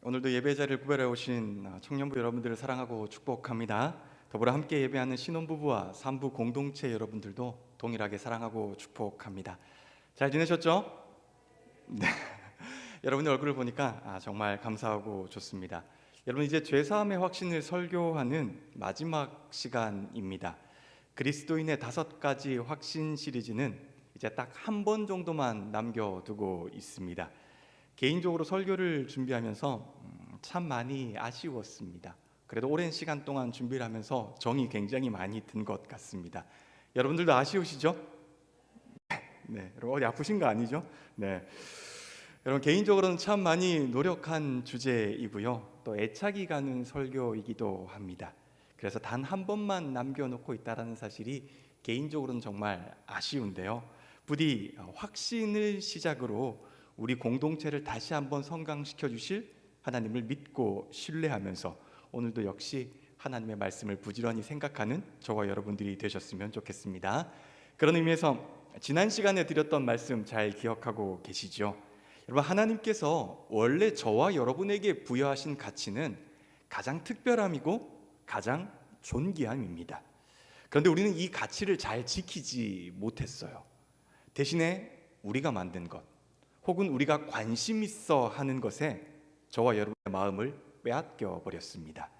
오늘도 예배 자리를 구별해 오신 청년부 여러분들을 사랑하고 축복합니다. 더불어 함께 예배하는 신혼부부와 산부 공동체 여러분들도 동일하게 사랑하고 축복합니다. 잘 지내셨죠? 네. 여러분의 얼굴을 보니까 정말 감사하고 좋습니다. 여러분, 이제 죄사함의 확신을 설교하는 마지막 시간입니다. 그리스도인의 5가지 확신 시리즈는 이제 딱 한 번 정도만 남겨두고 있습니다. 개인적으로 설교를 준비하면서 참 많이 아쉬웠습니다. 그래도 오랜 시간 동안 준비를 하면서 정이 굉장히 많이 든 것 같습니다. 여러분들도 아쉬우시죠? 네, 여러분 어디 아프신 거 아니죠? 네, 여러분 개인적으로는 참 많이 노력한 주제이고요, 또 애착이 가는 설교이기도 합니다. 그래서 단 한 번만 남겨놓고 있다는 사실이 개인적으로는 정말 아쉬운데요, 부디 확신을 시작으로 우리 공동체를 다시 한번 성강시켜 주실 하나님을 믿고 신뢰하면서 오늘도 역시 하나님의 말씀을 부지런히 생각하는 저와 여러분들이 되셨으면 좋겠습니다. 그런 의미에서 지난 시간에 드렸던 말씀 잘 기억하고 계시죠? 여러분, 하나님께서 원래 저와 여러분에게 부여하신 가치는 가장 특별함이고 가장 존귀함입니다. 그런데 우리는 이 가치를 잘 지키지 못했어요. 대신에 우리가 만든 것, 혹은 우리가 관심 있어 하는 것에 저와 여러분의 마음을 빼앗겨 버렸습니다.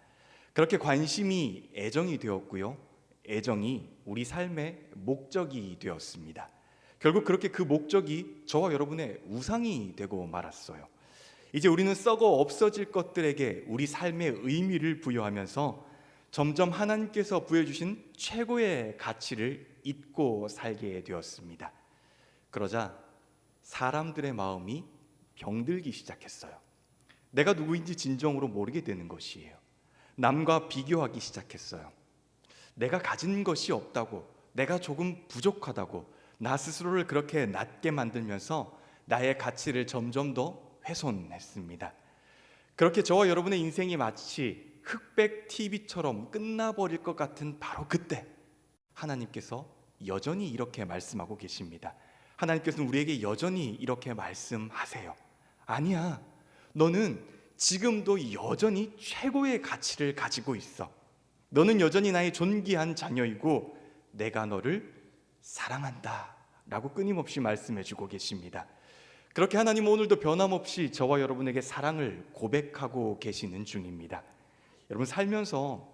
그렇게 관심이 애정이 되었고요, 애정이 우리 삶의 목적이 되었습니다. 결국 그렇게 그 목적이 저와 여러분의 우상이 되고 말았어요. 이제 우리는 썩어 없어질 것들에게 우리 삶의 의미를 부여하면서 점점 하나님께서 부여주신 최고의 가치를 잊고 살게 되었습니다. 그러자 사람들의 마음이 병들기 시작했어요. 내가 누구인지 진정으로 모르게 되는 것이에요. 남과 비교하기 시작했어요. 내가 가진 것이 없다고, 내가 조금 부족하다고 나 스스로를 그렇게 낮게 만들면서 나의 가치를 점점 더 훼손했습니다. 그렇게 저와 여러분의 인생이 마치 흑백 TV처럼 끝나버릴 것 같은 바로 그때 하나님께서 여전히 이렇게 말씀하고 계십니다. 하나님께서는 우리에게 여전히 이렇게 말씀하세요. 아니야, 너는 지금도 여전히 최고의 가치를 가지고 있어. 너는 여전히 나의 존귀한 자녀이고 내가 너를 사랑한다 라고 끊임없이 말씀해주고 계십니다. 그렇게 하나님은 오늘도 변함없이 저와 여러분에게 사랑을 고백하고 계시는 중입니다. 여러분, 살면서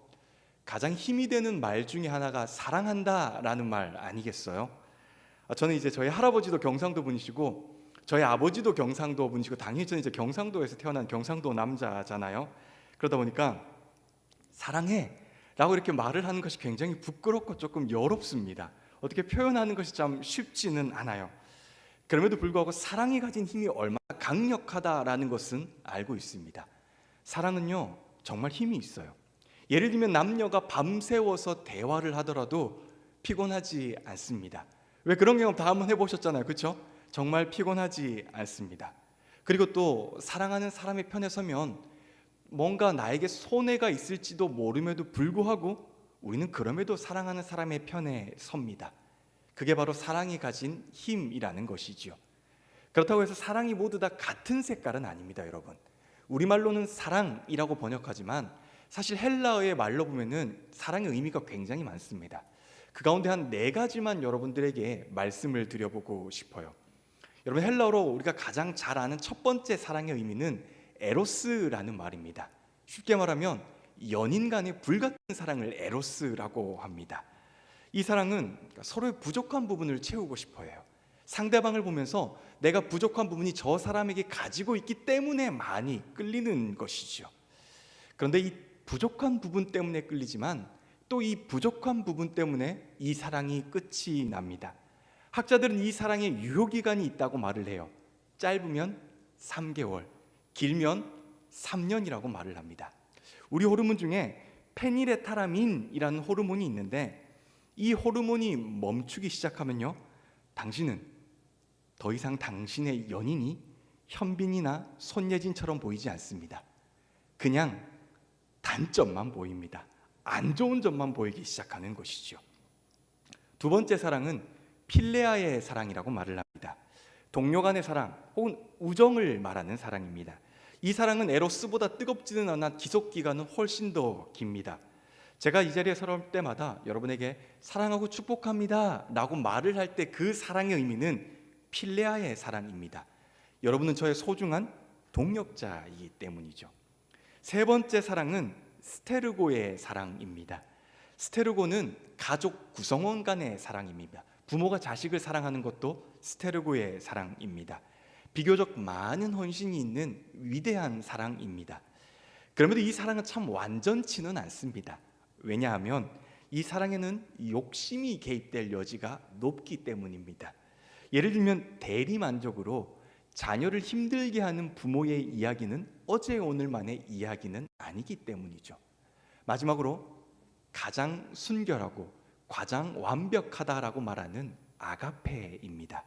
가장 힘이 되는 말 중에 하나가 사랑한다 라는 말 아니겠어요? 저는 이제 저희 할아버지도 경상도 분이시고 저희 아버지도 경상도 분이시고 당연히 저는 이제 경상도에서 태어난 경상도 남자잖아요. 그러다 보니까 사랑해 라고 이렇게 말을 하는 것이 굉장히 부끄럽고 조금 여롭습니다. 어떻게 표현하는 것이 참 쉽지는 않아요. 그럼에도 불구하고 사랑이 가진 힘이 얼마나 강력하다라는 것은 알고 있습니다. 사랑은요, 정말 힘이 있어요. 예를 들면 남녀가 밤새워서 대화를 하더라도 피곤하지 않습니다. 왜, 그런 경험 다 한번 해보셨잖아요, 그렇죠? 정말 피곤하지 않습니다. 그리고 또 사랑하는 사람의 편에 서면 뭔가 나에게 손해가 있을지도 모름에도 불구하고 우리는 그럼에도 사랑하는 사람의 편에 섭니다. 그게 바로 사랑이 가진 힘이라는 것이지요. 그렇다고 해서 사랑이 모두 다 같은 색깔은 아닙니다, 여러분. 우리말로는 사랑이라고 번역하지만 사실 헬라어의 말로 보면은 사랑의 의미가 굉장히 많습니다. 그 가운데 한 4가지만 여러분들에게 말씀을 드려보고 싶어요. 여러분, 헬라어로 우리가 가장 잘 아는 첫 번째 사랑의 의미는 에로스라는 말입니다. 쉽게 말하면 연인 간의 불같은 사랑을 에로스라고 합니다. 이 사랑은 서로의 부족한 부분을 채우고 싶어 해요. 상대방을 보면서 내가 부족한 부분이 저 사람에게 가지고 있기 때문에 많이 끌리는 것이죠. 그런데 이 부족한 부분 때문에 끌리지만 또 이 부족한 부분 때문에 이 사랑이 끝이 납니다. 학자들은 이 사랑의 유효기간이 있다고 말을 해요. 짧으면 3개월, 길면 3년이라고 말을 합니다. 우리 호르몬 중에 페니레타라민이라는 호르몬이 있는데 이 호르몬이 멈추기 시작하면요, 당신은 더 이상 당신의 연인이 현빈이나 손예진처럼 보이지 않습니다. 그냥 단점만 보입니다. 안 좋은 점만 보이기 시작하는 것이죠. 두 번째 사랑은 필레아의 사랑이라고 말을 합니다. 동료 간의 사랑 혹은 우정을 말하는 사랑입니다. 이 사랑은 에로스보다 뜨겁지는 않아 지속 기간은 훨씬 더 깁니다. 제가 이 자리에 서올 때마다 여러분에게 사랑하고 축복합니다 라고 말을 할 때 그 사랑의 의미는 필레아의 사랑입니다. 여러분은 저의 소중한 동력자이기 때문이죠. 세 번째 사랑은 스테르고의 사랑입니다. 스테르고는 가족 구성원 간의 사랑입니다. 부모가 자식을 사랑하는 것도 스테르고의 사랑입니다. 비교적 많은 헌신이 있는 위대한 사랑입니다. 그럼에도 이 사랑은 참 완전치는 않습니다. 왜냐하면 이 사랑에는 욕심이 개입될 여지가 높기 때문입니다. 예를 들면 대리만족으로 자녀를 힘들게 하는 부모의 이야기는 어제 오늘만의 이야기는 아니기 때문이죠. 마지막으로 가장 순결하고 가장 완벽하다라고 말하는 아가페입니다.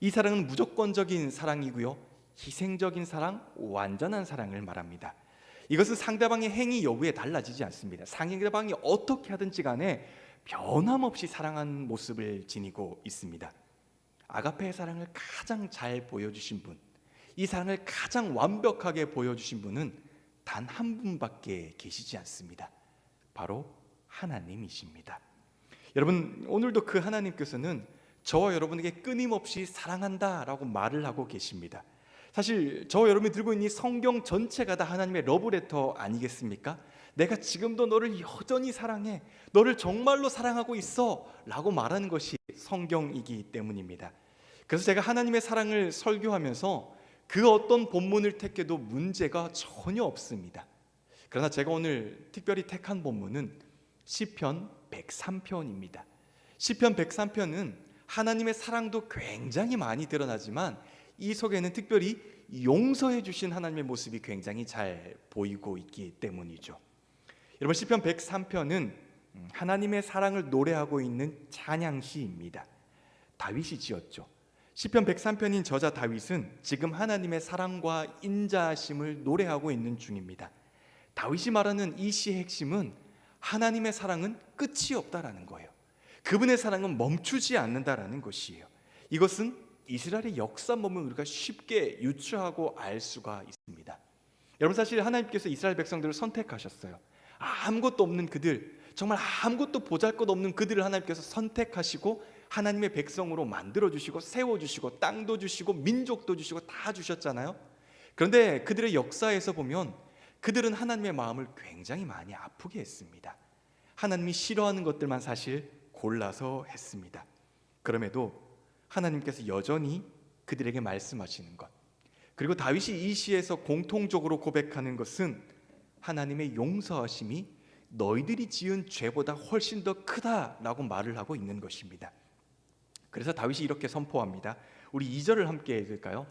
이 사랑은 무조건적인 사랑이고요, 희생적인 사랑, 완전한 사랑을 말합니다. 이것은 상대방의 행위 여부에 달라지지 않습니다. 상대방이 어떻게 하든지 간에 변함없이 사랑하는 모습을 지니고 있습니다. 아가페의 사랑을 가장 잘 보여주신 분, 이 사랑을 가장 완벽하게 보여주신 분은 단 한 분밖에 계시지 않습니다. 바로 하나님이십니다. 여러분, 오늘도 그 하나님께서는 저와 여러분에게 끊임없이 사랑한다 라고 말을 하고 계십니다. 사실 저와 여러분이 들고 있는 이 성경 전체가 다 하나님의 러브레터 아니겠습니까? 내가 지금도 너를 여전히 사랑해, 너를 정말로 사랑하고 있어 라고 말하는 것이 성경이기 때문입니다. 그래서 제가 하나님의 사랑을 설교하면서 그 어떤 본문을 택해도 문제가 전혀 없습니다. 그러나 제가 오늘 특별히 택한 본문은 시편 103편입니다. 시편 103편은 하나님의 사랑도 굉장히 많이 드러나지만 이 속에는 특별히 용서해 주신 하나님의 모습이 굉장히 잘 보이고 있기 때문이죠. 여러분, 시편 103편은 하나님의 사랑을 노래하고 있는 찬양시입니다. 다윗이 지었죠. 시편 103편인 저자 다윗은 지금 하나님의 사랑과 인자하심을 노래하고 있는 중입니다. 다윗이 말하는 이 시의 핵심은 하나님의 사랑은 끝이 없다라는 거예요. 그분의 사랑은 멈추지 않는다라는 것이에요. 이것은 이스라엘의 역사 보면 우리가 쉽게 유추하고 알 수가 있습니다. 여러분, 사실 하나님께서 이스라엘 백성들을 선택하셨어요. 아무것도 없는 그들, 정말 아무것도 보잘것없는 그들을 하나님께서 선택하시고 하나님의 백성으로 만들어주시고 세워주시고 땅도 주시고 민족도 주시고 다 주셨잖아요. 그런데 그들의 역사에서 보면 그들은 하나님의 마음을 굉장히 많이 아프게 했습니다. 하나님이 싫어하는 것들만 사실 골라서 했습니다. 그럼에도 하나님께서 여전히 그들에게 말씀하시는 것, 그리고 다윗이 이 시에서 공통적으로 고백하는 것은 하나님의 용서하심이 너희들이 지은 죄보다 훨씬 더 크다라고 말을 하고 있는 것입니다. 그래서 다윗이 이렇게 선포합니다. 우리 2절을 함께 읽을까요?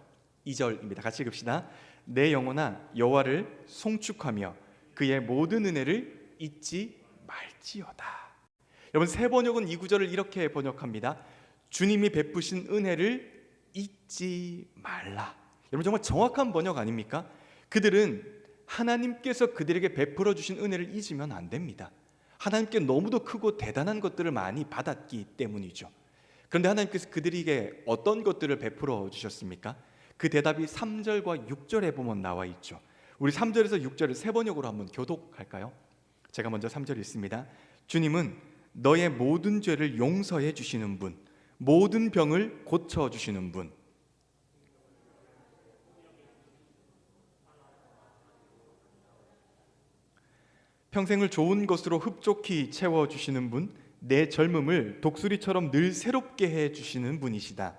2절입니다. 같이 읽읍시다. 내 영혼아 여호와를 송축하며 그의 모든 은혜를 잊지 말지어다. 여러분, 새 번역은 이 구절을 이렇게 번역합니다. 주님이 베푸신 은혜를 잊지 말라. 여러분, 정말 정확한 번역 아닙니까? 그들은 하나님께서 그들에게 베풀어 주신 은혜를 잊으면 안 됩니다. 하나님께 너무도 크고 대단한 것들을 많이 받았기 때문이죠. 그런데 하나님께서 그들에게 어떤 것들을 베풀어 주셨습니까? 그 대답이 3절과 6절에 보면 나와 있죠. 우리 3절에서 6절을 세 번역으로 한번 교독할까요? 제가 먼저 3절 읽습니다. 주님은 너의 모든 죄를 용서해 주시는 분, 모든 병을 고쳐 주시는 분, 평생을 좋은 것으로 흡족히 채워주시는 분, 내 젊음을 독수리처럼 늘 새롭게 해주시는 분이시다.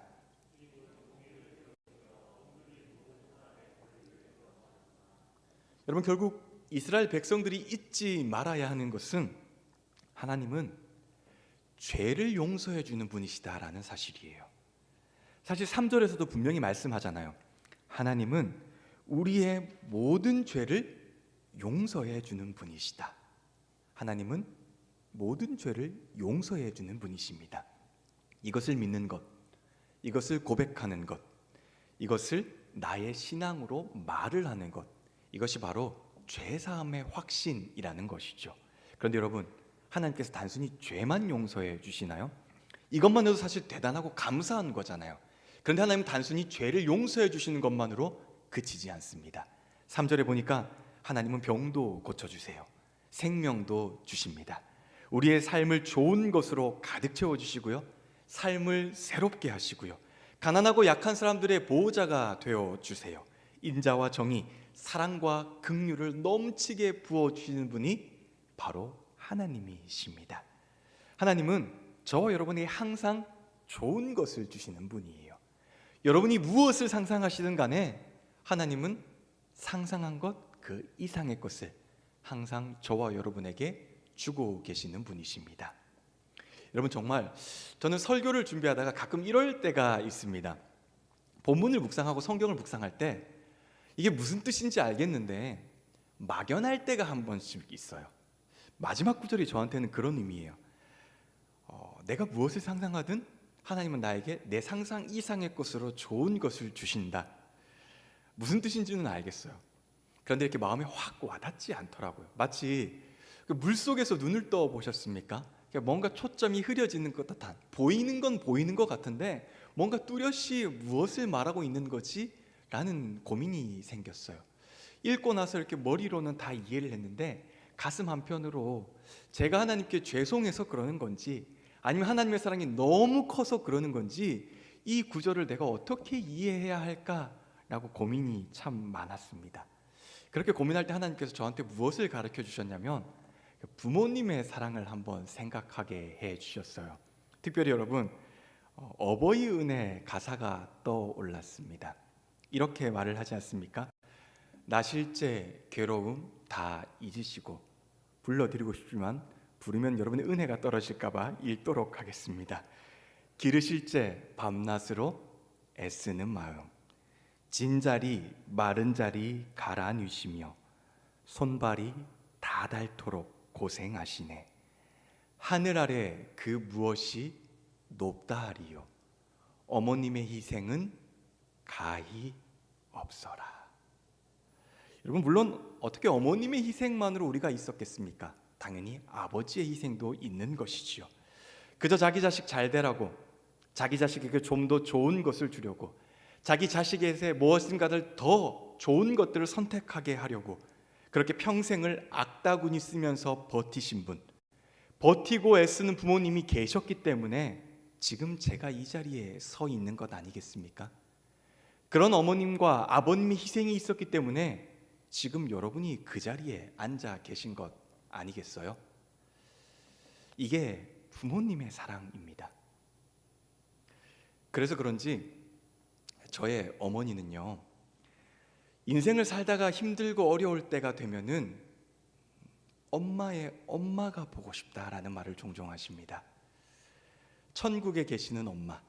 여러분, 결국 이스라엘 백성들이 잊지 말아야 하는 것은 하나님은 죄를 용서해 주는 분이시다라는 사실이에요. 사실 3절에서도 분명히 말씀하잖아요. 하나님은 우리의 모든 죄를 용서해 주는 분이시다. 하나님은 모든 죄를 용서해 주는 분이십니다. 이것을 믿는 것, 이것을 고백하는 것, 이것을 나의 신앙으로 말을 하는 것, 이것이 바로 죄사함의 확신이라는 것이죠. 그런데 여러분, 하나님께서 단순히 죄만 용서해 주시나요? 이것만 해도 사실 대단하고 감사한 거잖아요. 그런데 하나님은 단순히 죄를 용서해 주시는 것만으로 그치지 않습니다. 3절에 보니까 하나님은 병도 고쳐주세요. 생명도 주십니다. 우리의 삶을 좋은 것으로 가득 채워주시고요, 삶을 새롭게 하시고요, 가난하고 약한 사람들의 보호자가 되어주세요. 인자와 정의, 사랑과 긍휼을 넘치게 부어주시는 분이 바로 하나님이십니다. 하나님은 저와 여러분에게 항상 좋은 것을 주시는 분이에요. 여러분이 무엇을 상상하시든 간에 하나님은 상상한 것 그 이상의 것을 항상 저와 여러분에게 주고 계시는 분이십니다. 여러분, 정말 저는 설교를 준비하다가 가끔 이럴 때가 있습니다. 본문을 묵상하고 성경을 묵상할 때 이게 무슨 뜻인지 알겠는데 막연할 때가 한 번씩 있어요. 마지막 구절이 저한테는 그런 의미예요. 내가 무엇을 상상하든 하나님은 나에게 내 상상 이상의 것으로 좋은 것을 주신다. 무슨 뜻인지는 알겠어요. 그런데 이렇게 마음에 확 와닿지 않더라고요. 마치 그 물속에서 눈을 떠 보셨습니까? 뭔가 초점이 흐려지는 것 같아. 보이는 건 보이는 것 같은데 뭔가 뚜렷이 무엇을 말하고 있는 거지? 라는 고민이 생겼어요. 읽고 나서 이렇게 머리로는 다 이해를 했는데 가슴 한편으로 제가 하나님께 죄송해서 그러는 건지, 아니면 하나님의 사랑이 너무 커서 그러는 건지, 이 구절을 내가 어떻게 이해해야 할까라고 고민이 참 많았습니다. 그렇게 고민할 때 하나님께서 저한테 무엇을 가르쳐 주셨냐면 부모님의 사랑을 한번 생각하게 해 주셨어요. 특별히 여러분, 어버이 은혜 가사가 떠올랐습니다. 이렇게 말을 하지 않습니까? 나 실제 괴로움 다 잊으시고, 불러드리고 싶지만 부르면 여러분의 은혜가 떨어질까 봐 읽도록 하겠습니다. 기르실 제 밤낮으로 애쓰는 마음, 진자리 마른 자리 갈아 누시며 손발이 다 닳도록 고생하시네. 하늘 아래 그 무엇이 높다 하리요, 어머님의 희생은 가히 없어라. 여러분, 물론 어떻게 어머님의 희생만으로 우리가 있었겠습니까? 당연히 아버지의 희생도 있는 것이지요. 그저 자기 자식 잘 되라고, 자기 자식에게 좀 더 좋은 것을 주려고, 자기 자식에게 무엇인가를 더 좋은 것들을 선택하게 하려고 그렇게 평생을 악다구니 쓰면서 버티신 분, 버티고 애쓰는 부모님이 계셨기 때문에 지금 제가 이 자리에 서 있는 것 아니겠습니까? 그런 어머님과 아버님의 희생이 있었기 때문에 지금 여러분이 그 자리에 앉아 계신 것 아니겠어요? 이게 부모님의 사랑입니다. 그래서 그런지 저의 어머니는요, 인생을 살다가 힘들고 어려울 때가 되면은 엄마의 엄마가 보고 싶다라는 말을 종종 하십니다. 천국에 계시는 엄마,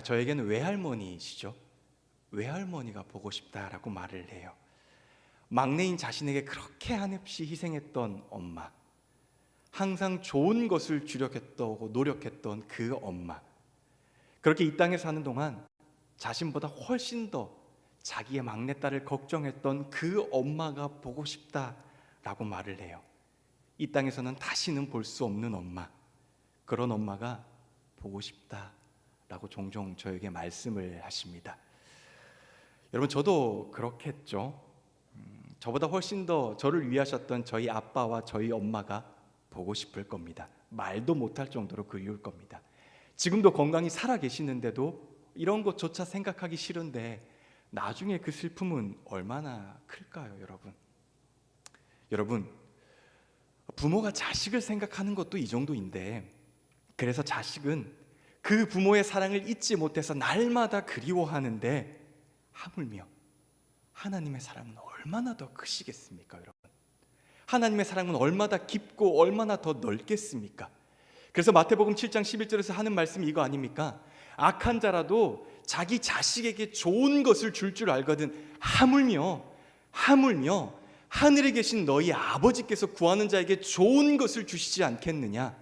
저에게는 외할머니시죠. 외할머니가 보고 싶다라고 말을 해요. 막내인 자신에게 그렇게 한없이 희생했던 엄마, 항상 좋은 것을 주려했고 노력했던 그 엄마, 그렇게 이 땅에 사는 동안 자신보다 훨씬 더 자기의 막내딸을 걱정했던 그 엄마가 보고 싶다라고 말을 해요. 이 땅에서는 다시는 볼 수 없는 엄마, 그런 엄마가 보고 싶다라고 종종 저에게 말씀을 하십니다. 여러분, 저도 그렇겠죠. 저보다 훨씬 더 저를 위하셨던 저희 아빠와 저희 엄마가 보고 싶을 겁니다. 말도 못할 정도로 그리울 겁니다. 지금도 건강히 살아 계시는데도 이런 것조차 생각하기 싫은데 나중에 그 슬픔은 얼마나 클까요, 여러분? 여러분, 부모가 자식을 생각하는 것도 이 정도인데, 그래서 자식은 그 부모의 사랑을 잊지 못해서 날마다 그리워하는데, 하물며 하나님의 사랑은 얼마나 더 크시겠습니까, 여러분? 하나님의 사랑은 얼마나 깊고 얼마나 더 넓겠습니까? 그래서 마태복음 7장 11절에서 하는 말씀이 이거 아닙니까? 악한 자라도 자기 자식에게 좋은 것을 줄 알거든 하물며 하늘에 계신 너희 아버지께서 구하는 자에게 좋은 것을 주시지 않겠느냐?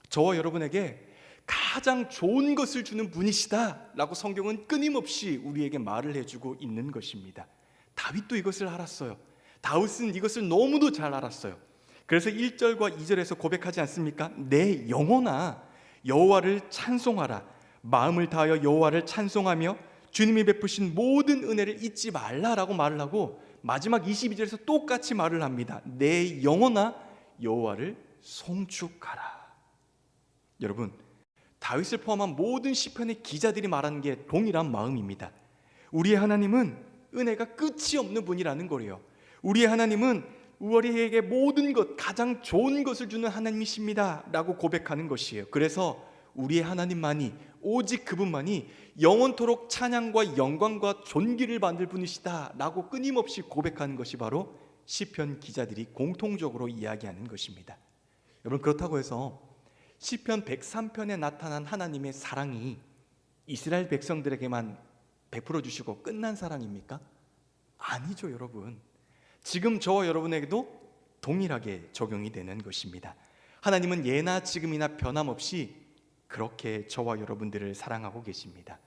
저와 여러분에게 가장 좋은 것을 주는 분이시다라고 성경은 끊임없이 우리에게 말을 해주고 있는 것입니다. 다윗도 이것을 알았어요. 다윗은 이것을 너무도 잘 알았어요. 그래서 1절과 2절에서 고백하지 않습니까? 내 영혼아 여호와를 찬송하라. 마음을 다하여 여호와를 찬송하며 주님이 베푸신 모든 은혜를 잊지 말라라고 말을 하고 마지막 22절에서 똑같이 말을 합니다. 내 영혼아 여호와를 송축하라. 여러분, 다윗을 포함한 모든 시편의 기자들이 말하는 게 동일한 마음입니다. 우리의 하나님은 은혜가 끝이 없는 분이라는 거예요. 우리의 하나님은 우리에게 모든 것, 가장 좋은 것을 주는 하나님이십니다 라고 고백하는 것이에요. 그래서 우리의 하나님만이, 오직 그분만이 영원토록 찬양과 영광과 존귀를 받을 분이시다 라고 끊임없이 고백하는 것이 바로 시편 기자들이 공통적으로 이야기하는 것입니다. 여러분, 그렇다고 해서 시편 103편에 나타난 하나님의 사랑이 이스라엘 백성들에게만 베풀어 주시고 끝난 사랑입니까? 아니죠, 여러분. 지금 저와 여러분에게도 동일하게 적용이 되는 것입니다. 하나님은 예나 지금이나 변함없이 그렇게 저와 여러분들을 사랑하고 계십니다.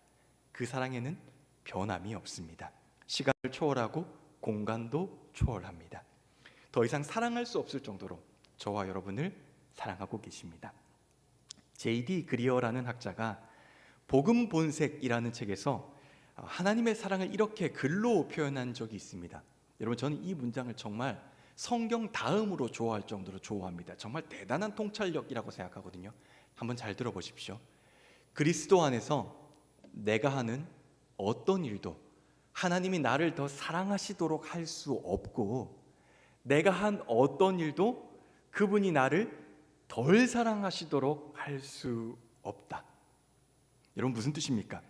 그 사랑에는 변함이 없습니다. 시간을 초월하고 공간도 초월합니다. 더 이상 사랑할 수 없을 정도로 저와 여러분을 사랑하고 계십니다. J.D. 그리어라는 학자가 복음 본색이라는 책에서 하나님의 사랑을 이렇게 글로 표현한 적이 있습니다. 여러분, 저는 이 문장을 정말 성경 다음으로 좋아할 정도로 좋아합니다. 정말 대단한 통찰력이라고 생각하거든요. 한번 잘 들어보십시오. 그리스도 안에서 내가 하는 어떤 일도 하나님이 나를 더 사랑하시도록 할 수 없고, 내가 한 어떤 일도 그분이 나를 덜 사랑하시도록 할 수 없다. 여러분, 무슨 뜻입니까?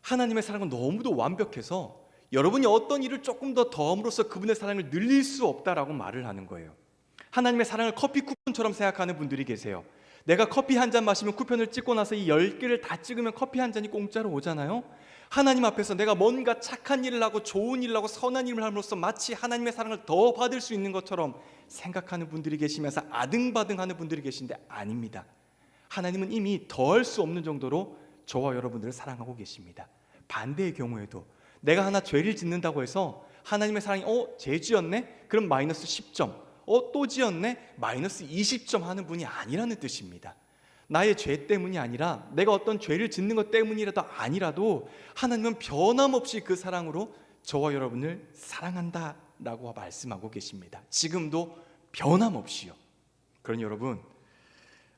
하나님의 사랑은 너무도 완벽해서 여러분이 어떤 일을 조금 더 더함으로써 그분의 사랑을 늘릴 수 없다라고 말을 하는 거예요. 하나님의 사랑을 커피 쿠폰처럼 생각하는 분들이 계세요. 내가 커피 한 잔 마시면 쿠폰을 찍고 나서 이 10개를 다 찍으면 커피 한 잔이 공짜로 오잖아요. 하나님 앞에서 내가 뭔가 착한 일을 하고 좋은 일을 하고 선한 일을 함으로써 마치 하나님의 사랑을 더 받을 수 있는 것처럼 생각하는 분들이 계시면서 아등바등하는 분들이 계신데, 아닙니다. 하나님은 이미 더할 수 없는 정도로 저와 여러분들을 사랑하고 계십니다. 반대의 경우에도 내가 하나 죄를 짓는다고 해서 하나님의 사랑이 죄 지었네? 그럼 마이너스 10점, 또 지었네? 마이너스 20점 하는 분이 아니라는 뜻입니다. 나의 죄 때문이 아니라 내가 어떤 죄를 짓는 것 때문이라도 아니라도 하나님은 변함없이 그 사랑으로 저와 여러분을 사랑한다라고 말씀하고 계십니다. 지금도 변함없이요. 그러니 여러분,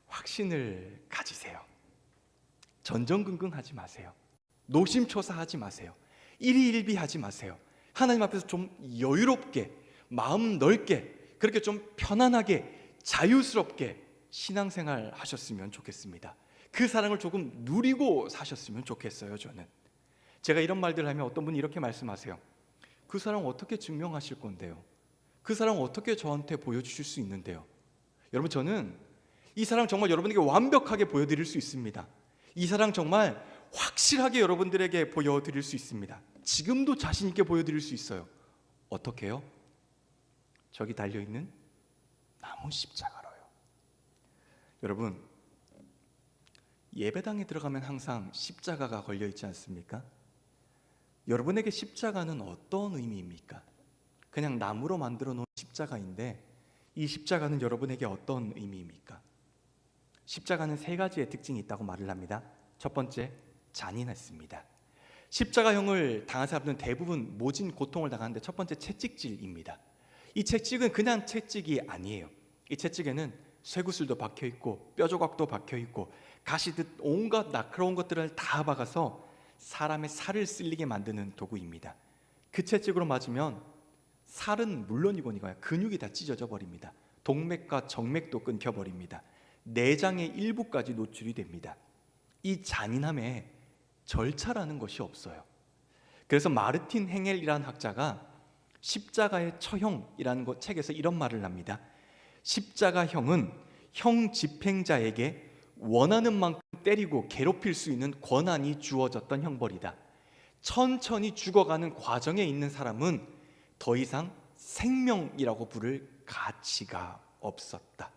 확신을 가지세요. 전전긍긍하지 마세요. 노심초사하지 마세요. 일희일비하지 마세요. 하나님 앞에서 좀 여유롭게, 마음 넓게, 그렇게 좀 편안하게, 자유스럽게 신앙생활 하셨으면 좋겠습니다. 그 사랑을 조금 누리고 사셨으면 좋겠어요. 저는 제가 이런 말들을 하면 어떤 분이 이렇게 말씀하세요. 그 사랑 어떻게 증명하실 건데요? 그 사랑 어떻게 저한테 보여주실 수 있는데요? 여러분, 저는 이 사랑 정말 여러분에게 완벽하게 보여드릴 수 있습니다. 이 사랑 정말 확실하게 여러분들에게 보여드릴 수 있습니다. 지금도 자신 있게 보여드릴 수 있어요. 어떻게요? 저기 달려있는 나무 십자가로요. 여러분, 예배당에 들어가면 항상 십자가가 걸려있지 않습니까? 여러분에게 십자가는 어떤 의미입니까? 그냥 나무로 만들어 놓은 십자가인데 이 십자가는 여러분에게 어떤 의미입니까? 십자가는 세 가지의 특징이 있다고 말을 합니다. 첫 번째, 잔인했습니다. 십자가형을 당한 사람들은 대부분 모진 고통을 당하는데 첫 번째, 채찍질입니다. 이 채찍은 그냥 채찍이 아니에요. 이 채찍에는 쇠구슬도 박혀있고 뼈조각도 박혀있고 가시듯 온갖 날카로운 것들을 다 박아서 사람의 살을 쓸리게 만드는 도구입니다. 그 채찍으로 맞으면 살은 물론이거니와 근육이 다 찢어져 버립니다. 동맥과 정맥도 끊겨버립니다. 내장의 일부까지 노출이 됩니다. 이 잔인함에 절차라는 것이 없어요. 그래서 마르틴 행헬이라는 학자가 십자가의 처형이라는 책에서 이런 말을 합니다. 십자가형은 형 집행자에게 원하는 만큼 때리고 괴롭힐 수 있는 권한이 주어졌던 형벌이다. 천천히 죽어가는 과정에 있는 사람은 더 이상 생명이라고 부를 가치가 없었다.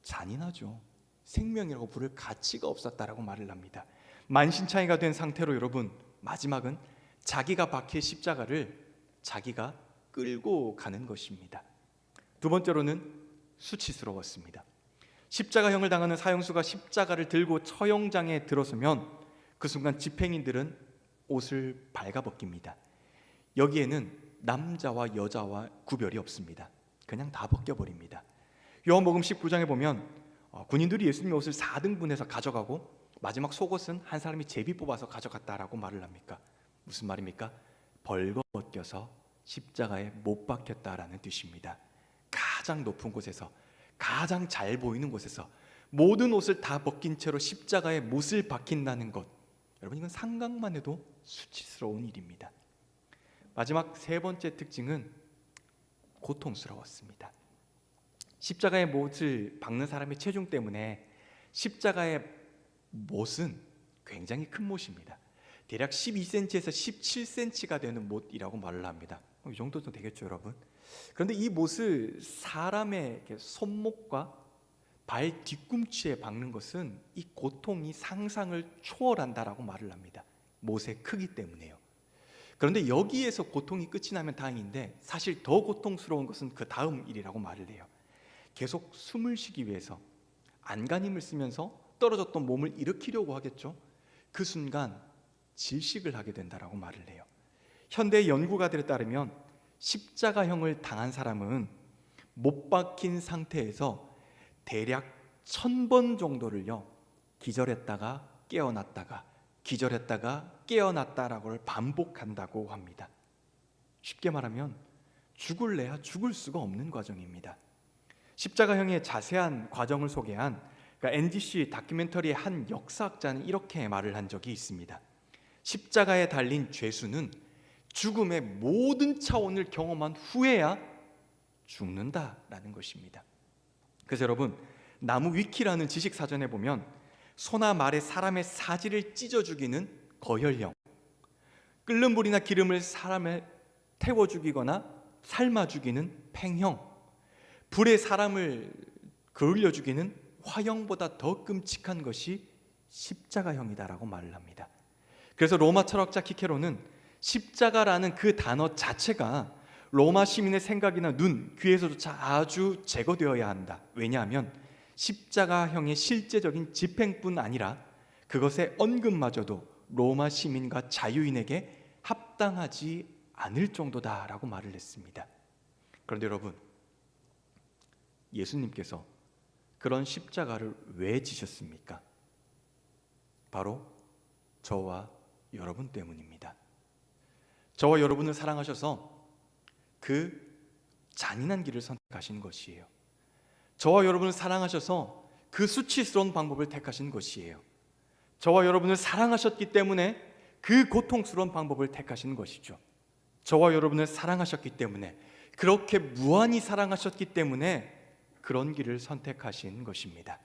잔인하죠. 생명이라고 부를 가치가 없었다라고 말을 합니다. 만신창이가 된 상태로 여러분, 마지막은 자기가 박힌 십자가를 자기가 끌고 가는 것입니다. 두 번째로는 수치스러웠습니다. 십자가형을 당하는 사형수가 십자가를 들고 처형장에 들어서면 그 순간 집행인들은 옷을 발가벗깁니다. 여기에는 남자와 여자와 구별이 없습니다. 그냥 다 벗겨버립니다. 요한복음 19장에 보면 군인들이 예수님의 옷을 4등분해서 가져가고 마지막 속옷은 한 사람이 제비 뽑아서 가져갔다라고 말을 합니까? 무슨 말입니까? 벌거벗겨서 십자가에 못 박혔다라는 뜻입니다. 가장 높은 곳에서, 가장 잘 보이는 곳에서 모든 옷을 다 벗긴 채로 십자가에 못을 박힌다는 것, 여러분 이건 상상만 해도 수치스러운 일입니다. 마지막 세 번째 특징은 고통스러웠습니다. 십자가에 못을 박는 사람의 체중 때문에 십자가의 못은 굉장히 큰 못입니다. 대략 12cm에서 17cm가 되는 못이라고 말을 합니다. 이 정도도 되겠죠, 여러분? 그런데 이 못을 사람의 손목과 발 뒤꿈치에 박는 것은 이 고통이 상상을 초월한다라고 말을 합니다. 못의 크기 때문에요. 그런데 여기에서 고통이 끝이 나면 다행인데 사실 더 고통스러운 것은 그 다음 일이라고 말을 해요. 계속 숨을 쉬기 위해서 안간힘을 쓰면서 떨어졌던 몸을 일으키려고 하겠죠. 그 순간 질식을 하게 된다라고 말을 해요. 현대 연구가들에 따르면 십자가형을 당한 사람은 못 박힌 상태에서 대략 1000번 정도를요 기절했다가 깨어났다가 기절했다가 깨어났다라고 반복한다고 합니다. 쉽게 말하면 죽을래야 죽을 수가 없는 과정입니다. 십자가형의 자세한 과정을 소개한 NBC 다큐멘터리의 한 역사학자는 이렇게 말을 한 적이 있습니다. 십자가에 달린 죄수는 죽음의 모든 차원을 경험한 후에야 죽는다라는 것입니다. 그래서 여러분, 나무 위키라는 지식사전에 보면 소나 말에 사람의 사지를 찢어 죽이는 거혈형, 끓는 물이나 기름을 사람을 태워 죽이거나 삶아 죽이는 팽형, 불에 사람을 그을려 죽이는 화형보다 더 끔찍한 것이 십자가형이다라고 말을 합니다. 그래서 로마 철학자 키케로는 십자가라는 그 단어 자체가 로마 시민의 생각이나 눈, 귀에서조차 아주 제거되어야 한다. 왜냐하면 십자가형의 실제적인 집행뿐 아니라 그것의 언급마저도 로마 시민과 자유인에게 합당하지 않을 정도다라고 말을 했습니다. 그런데 여러분, 예수님께서 그런 십자가를 왜 지셨습니까? 바로 저와 여러분 때문입니다. 저와 여러분을 사랑하셔서 그 잔인한 길을 선택하신 것이에요. 저와 여러분을 사랑하셔서 그 수치스러운 방법을 택하신 것이에요. 저와 여러분을 사랑하셨기 때문에 그 고통스러운 방법을 택하신 것이죠. 저와 여러분을 사랑하셨기 때문에, 그렇게 무한히 사랑하셨기 때문에 그런 길을 선택하신 것입니다.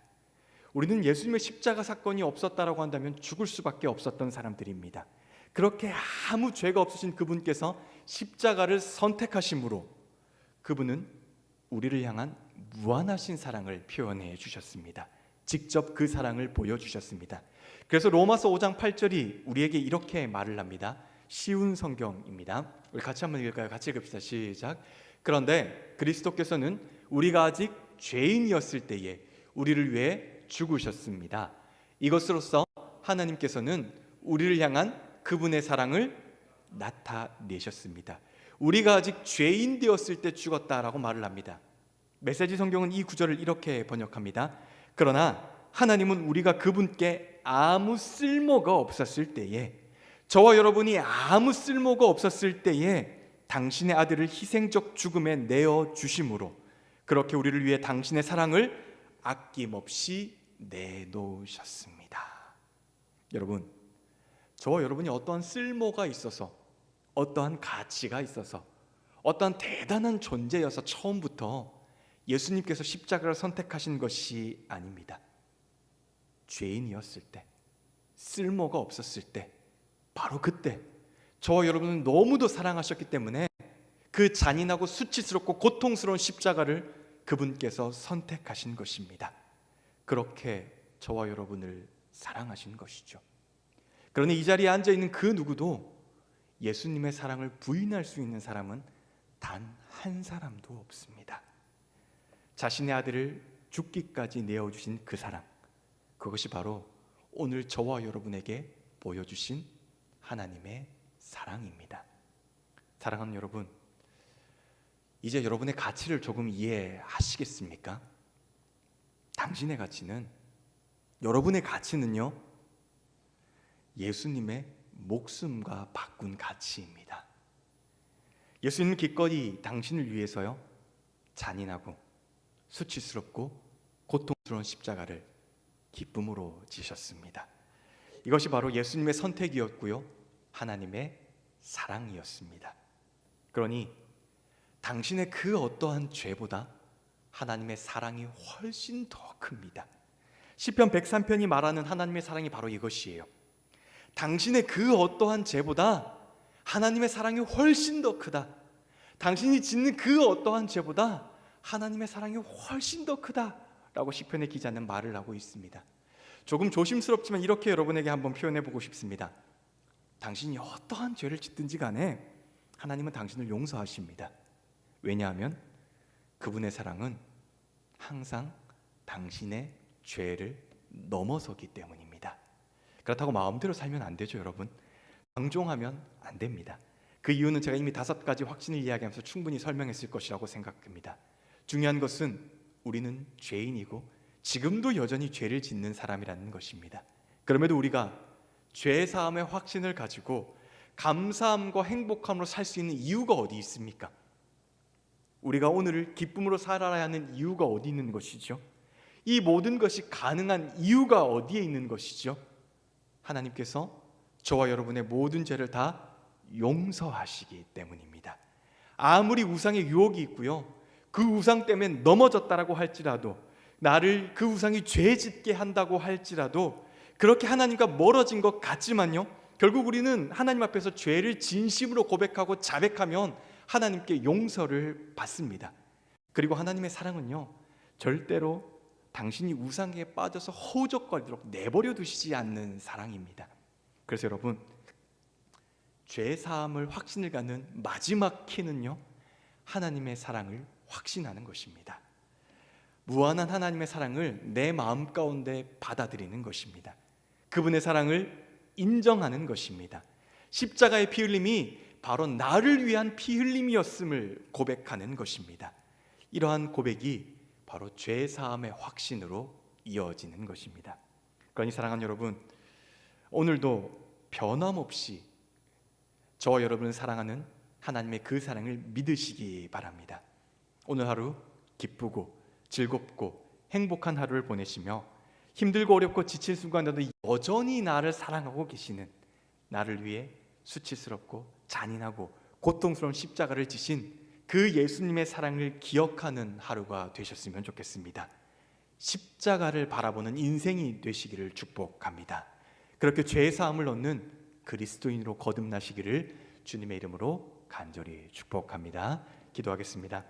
우리는 예수님의 십자가 사건이 없었다라고 한다면 죽을 수밖에 없었던 사람들입니다. 그렇게 아무 죄가 없으신 그분께서 십자가를 선택하심으로 그분은 우리를 향한 무한하신 사랑을 표현해 주셨습니다. 직접 그 사랑을 보여주셨습니다. 그래서 로마서 5장 8절이 우리에게 이렇게 말을 합니다. 쉬운 성경입니다. 우리 같이 한번 읽을까요? 같이 읽읍시다. 시작. 그런데 그리스도께서는 우리가 아직 죄인이었을 때에 우리를 위해 죽으셨습니다. 이것으로써 하나님께서는 우리를 향한 그분의 사랑을 나타내셨습니다. 우리가 아직 죄인 되었을 때 죽었다라고 말을 합니다. 메시지 성경은 이 구절을 이렇게 번역합니다. 그러나 하나님은 우리가 그분께 아무 쓸모가 없었을 때에, 저와 여러분이 아무 쓸모가 없었을 때에 당신의 아들을 희생적 죽음에 내어주심으로 그렇게 우리를 위해 당신의 사랑을 아낌없이 내놓으셨습니다. 여러분, 저와 여러분이 어떠한 쓸모가 있어서, 어떠한 가치가 있어서, 어떠한 대단한 존재여서 처음부터 예수님께서 십자가를 선택하신 것이 아닙니다. 죄인이었을 때, 쓸모가 없었을 때, 바로 그때 저와 여러분은 너무도 사랑하셨기 때문에 그 잔인하고 수치스럽고 고통스러운 십자가를 그분께서 선택하신 것입니다. 그렇게 저와 여러분을 사랑하신 것이죠. 그러니 이 자리에 앉아있는 그 누구도 예수님의 사랑을 부인할 수 있는 사람은 단 한 사람도 없습니다. 자신의 아들을 죽기까지 내어주신 그 사랑, 그것이 바로 오늘 저와 여러분에게 보여주신 하나님의 사랑입니다. 사랑하는 여러분, 이제 여러분의 가치를 조금 이해하시겠습니까? 당신의 가치는, 여러분의 가치는요, 예수님의 목숨과 바꾼 가치입니다. 예수님은 기꺼이 당신을 위해서요, 잔인하고 수치스럽고 고통스러운 십자가를 기쁨으로 지셨습니다. 이것이 바로 예수님의 선택이었고요, 하나님의 사랑이었습니다. 그러니 당신의 그 어떠한 죄보다 하나님의 사랑이 훨씬 더 큽니다. 시편 103편이 말하는 하나님의 사랑이 바로 이것이에요. 당신의 그 어떠한 죄보다 하나님의 사랑이 훨씬 더 크다. 당신이 짓는 그 어떠한 죄보다 하나님의 사랑이 훨씬 더 크다라고 시편의 기자는 말을 하고 있습니다. 조금 조심스럽지만 이렇게 여러분에게 한번 표현해 보고 싶습니다. 당신이 어떠한 죄를 짓든지 간에 하나님은 당신을 용서하십니다. 왜냐하면 그분의 사랑은 항상 당신의 죄를 넘어서기 때문입니다. 그렇다고 마음대로 살면 안 되죠, 여러분. 방종하면 안 됩니다. 그 이유는 제가 이미 5가지 확신을 이야기하면서 충분히 설명했을 것이라고 생각합니다. 중요한 것은 우리는 죄인이고 지금도 여전히 죄를 짓는 사람이라는 것입니다. 그럼에도 우리가 죄 사함의 확신을 가지고 감사함과 행복함으로 살 수 있는 이유가 어디 있습니까? 우리가 오늘을 기쁨으로 살아야 하는 이유가 어디 있는 것이죠? 이 모든 것이 가능한 이유가 어디에 있는 것이죠? 하나님께서 저와 여러분의 모든 죄를 다 용서하시기 때문입니다. 아무리 우상의 유혹이 있고요, 그 우상 때문에 넘어졌다라고 할지라도, 나를 그 우상이 죄 짓게 한다고 할지라도, 그렇게 하나님과 멀어진 것 같지만요, 결국 우리는 하나님 앞에서 죄를 진심으로 고백하고 자백하면 하나님께 용서를 받습니다. 그리고 하나님의 사랑은요, 절대로 당신이 우상에 빠져서 허우적거리도록 내버려 두시지 않는 사랑입니다. 그래서 여러분, 죄 사함을 확신을 갖는 마지막 키는요, 하나님의 사랑을 확신하는 것입니다. 무한한 하나님의 사랑을 내 마음 가운데 받아들이는 것입니다. 그분의 사랑을 인정하는 것입니다. 십자가의 피 흘림이 바로 나를 위한 피 흘림이었음을 고백하는 것입니다. 이러한 고백이 바로 죄 사함의 확신으로 이어지는 것입니다. 그러니 사랑하는 여러분, 오늘도 변함없이 저와 여러분을 사랑하는 하나님의 그 사랑을 믿으시기 바랍니다. 오늘 하루 기쁘고 즐겁고 행복한 하루를 보내시며 힘들고 어렵고 지칠 순간에도 여전히 나를 사랑하고 계시는, 나를 위해 수치스럽고 잔인하고 고통스러운 십자가를 지신 그 예수님의 사랑을 기억하는 하루가 되셨으면 좋겠습니다. 십자가를 바라보는 인생이 되시기를 축복합니다. 그렇게 죄 사함을 얻는 그리스도인으로 거듭나시기를 주님의 이름으로 간절히 축복합니다. 기도하겠습니다.